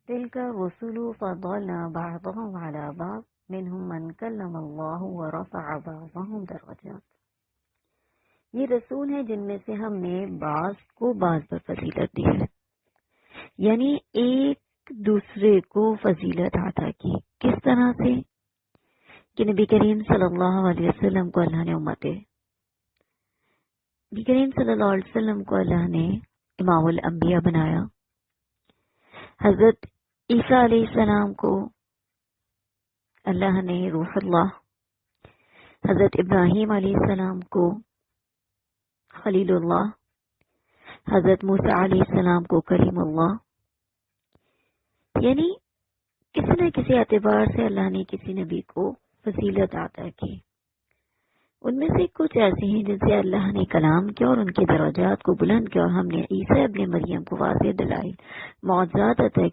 تلك الرسل فضلنا بعضهم على بعض منهم من کلم اللہ ورفع بعضهم درجات. یہ رسول ہیں جن میں سے ہم نے بعض کو بعض پر فضیلت دی ہے، یعنی ایک دوسرے کو فضیلت عطا کی. کس طرح سے کہ نبی کریم صلی اللہ علیہ وسلم کو اللہ نے نبی کریم صلی اللہ علیہ وسلم کو اللہ نے امام الانبیاء بنایا. حضرت عیسیٰ علیہ السلام کو اللہ نے روح اللہ، حضرت ابراہیم علیہ السلام کو خلیل اللہ، حضرت موسیٰ علیہ السلام کو کلیم اللہ. یعنی کسی نہ کسی اعتبار سے اللہ نے کسی نبی کو فضیلت عطا کی. ان میں سے کچھ ایسے ہیں جن سے اللہ نے کلام کیا اور ان کے درجات کو بلند کیا، اور ہم نے عیسیٰ ابن مریم کو واضح دلائل معجزات عطا